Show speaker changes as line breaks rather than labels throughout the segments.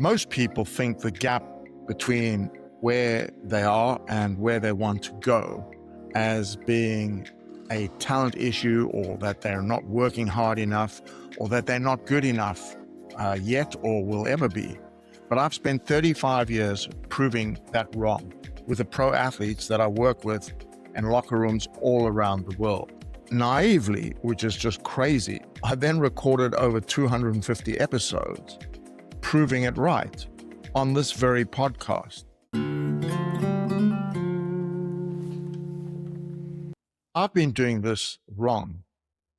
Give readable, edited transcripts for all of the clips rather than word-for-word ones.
Most people think the gap between where they are and where they want to go as being a talent issue, or that they're not working hard enough, or that they're not good enough yet or will ever be. But I've spent 35 years proving that wrong with the pro athletes that I work with in locker rooms all around the world. Naively, which is just crazy, I then recorded over 250 episodes proving it right on this very podcast. I've been doing this wrong,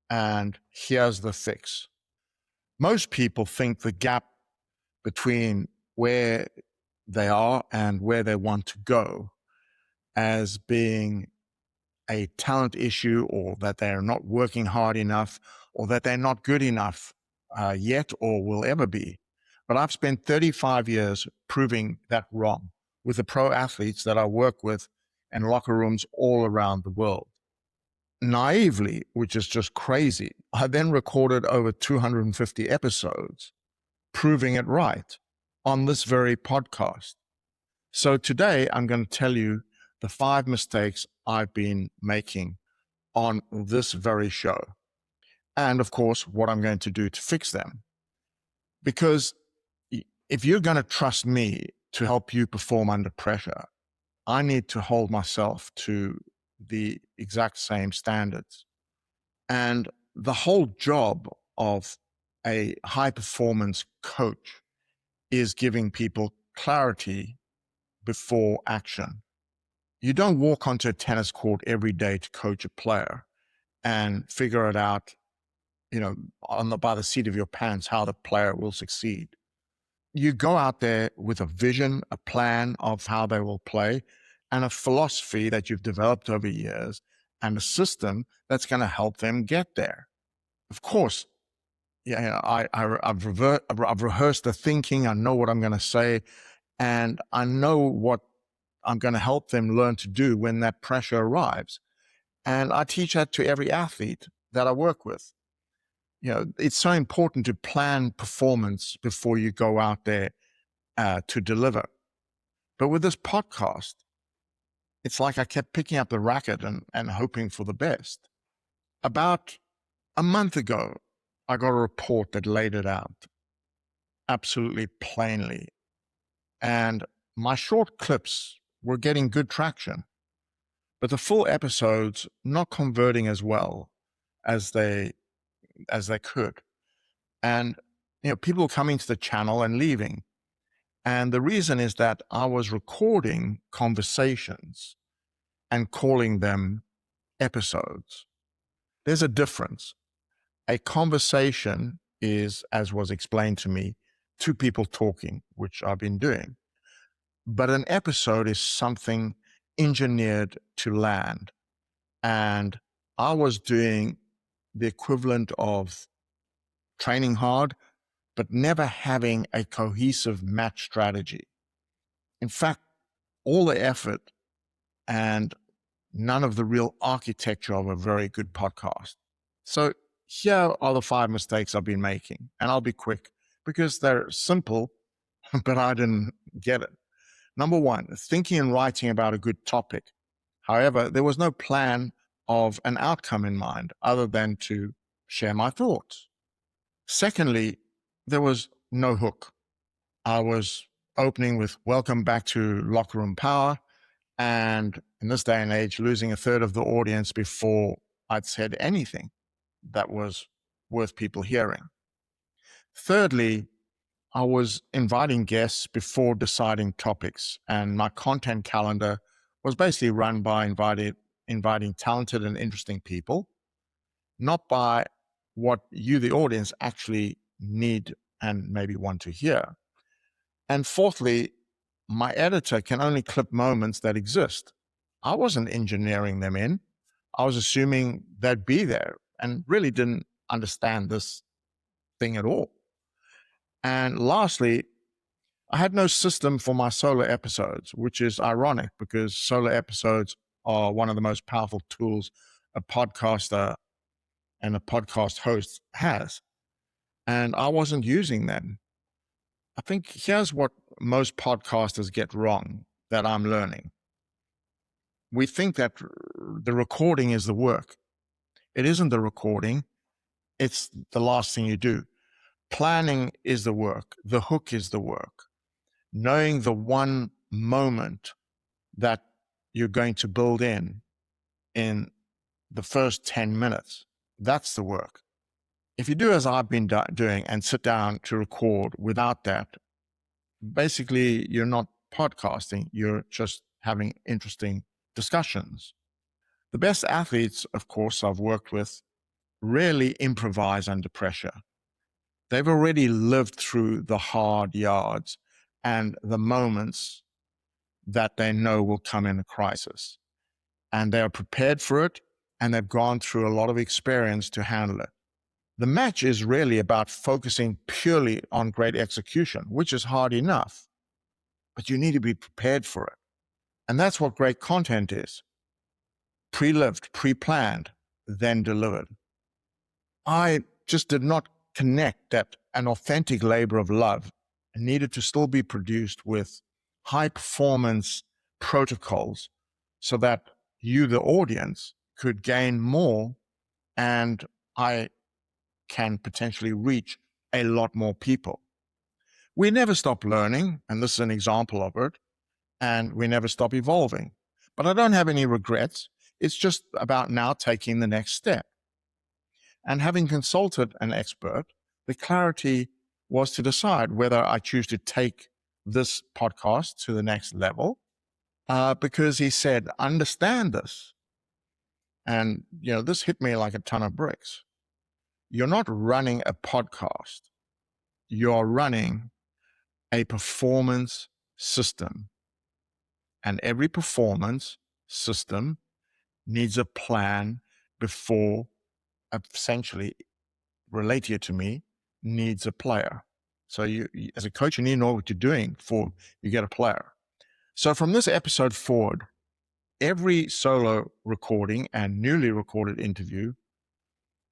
and here's the fix. Most people think the gap between where they are and where they want to go as being a talent issue, or that they're not working hard enough, or that they're not good enough yet or will ever be. But I've spent 35 years proving that wrong with the pro athletes that I work with in locker rooms all around the world. Naively, which is just crazy, I then recorded over 250 episodes proving it right on this very podcast. So today I'm going to tell you the 5 mistakes I've been making on this very show, and of course what I'm going to do to fix them. Because if you're going to trust me to help you perform under pressure, I need to hold myself to the exact same standards. And the whole job of a high performance coach is giving people clarity before action. You don't walk onto a tennis court every day to coach a player and figure it out, by the seat of your pants, how the player will succeed. You go out there with a vision, a plan of how they will play, and a philosophy that you've developed over years, and a system that's going to help them get there. Of course, I've rehearsed the thinking. I know what I'm going to say, and I know what I'm going to help them learn to do when that pressure arrives. And I teach that to every athlete that I work with. It's so important to plan performance before you go out there to deliver. But with this podcast, it's like I kept picking up the racket and hoping for the best. About a month ago, I got a report that laid it out absolutely plainly. And my short clips were getting good traction, but the full episodes not converting as well as they could. And people coming to the channel and leaving. And the reason is that I was recording conversations and calling them episodes. There's a difference. A conversation is, as was explained to me, 2 people talking, which I've been doing. But an episode is something engineered to land. And I was doing the equivalent of training hard, but never having a cohesive match strategy. In fact, all the effort and none of the real architecture of a very good podcast. So here are the 5 mistakes I've been making, and I'll be quick because they're simple, but I didn't get it. Number 1, thinking and writing about a good topic. However, there was no plan of an outcome in mind other than to share my thoughts. Secondly, there was no hook. I was opening with welcome back to Locker Room Power, and in this day and age, losing a third of the audience before I'd said anything that was worth people hearing. Thirdly, I was inviting guests before deciding topics, and my content calendar was basically run by inviting talented and interesting people, not by what you, the audience, actually need and maybe want to hear. And fourthly, my editor can only clip moments that exist. I wasn't engineering them in. I was assuming they'd be there and really didn't understand this thing at all. And lastly, I had no system for my solo episodes, which is ironic because solo episodes are one of the most powerful tools a podcaster and a podcast host has. And I wasn't using them. I think here's what most podcasters get wrong that I'm learning. We think that the recording is the work. It isn't the recording. It's the last thing you do. Planning is the work. The hook is the work. Knowing the one moment that you're going to build in the first 10 minutes, that's the work. If you do as I've been doing and sit down to record without that, basically you're not podcasting, you're just having interesting discussions. The best athletes, of course, I've worked with rarely improvise under pressure. They've already lived through the hard yards and the moments that they know will come in a crisis. And they are prepared for it, and they've gone through a lot of experience to handle it. The match is really about focusing purely on great execution, which is hard enough, but you need to be prepared for it. And that's what great content is. Pre-lived, pre-planned, then delivered. I just did not connect that an authentic labor of love needed to still be produced with high performance protocols so that you, the audience, could gain more, and I can potentially reach a lot more people. We never stop learning, and this is an example of it, and we never stop evolving. But I don't have any regrets. It's just about now taking the next step. And having consulted an expert, the clarity was to decide whether I choose to take this podcast to the next level, because he said, understand this. And, this hit me like a ton of bricks. You're not running a podcast. You're running a performance system. And every performance system needs a plan before, essentially, relate here to me, needs a player. So you, as a coach, you need to know what you're doing before you get a player. So from this episode forward, every solo recording and newly recorded interview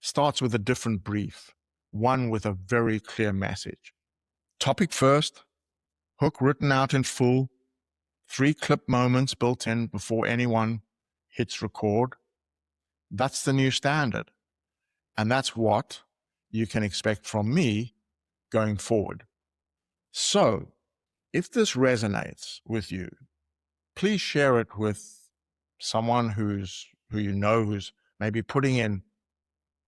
starts with a different brief, one with a very clear message. Topic first, hook written out in full, 3 clip moments built in before anyone hits record. That's the new standard. And that's what you can expect from me going forward. So if this resonates with you, please share it with someone who who's maybe putting in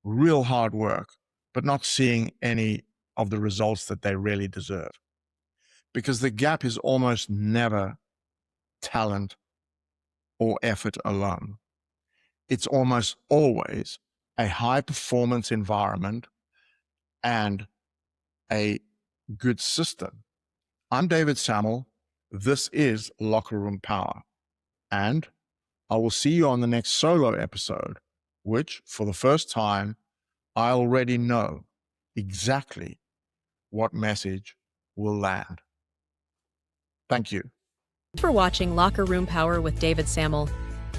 real hard work, but not seeing any of the results that they really deserve. Because the gap is almost never talent or effort alone. It's almost always a high performance environment and a good system. I'm David Sammel. This is Locker Room Power. And I will see you on the next solo episode, which, for the first time, I already know exactly what message will land. Thank you.
Thanks for watching Locker Room Power with David Sammel.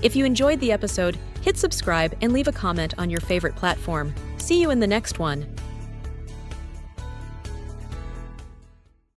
If you enjoyed the episode, hit subscribe and leave a comment on your favorite platform. See you in the next one.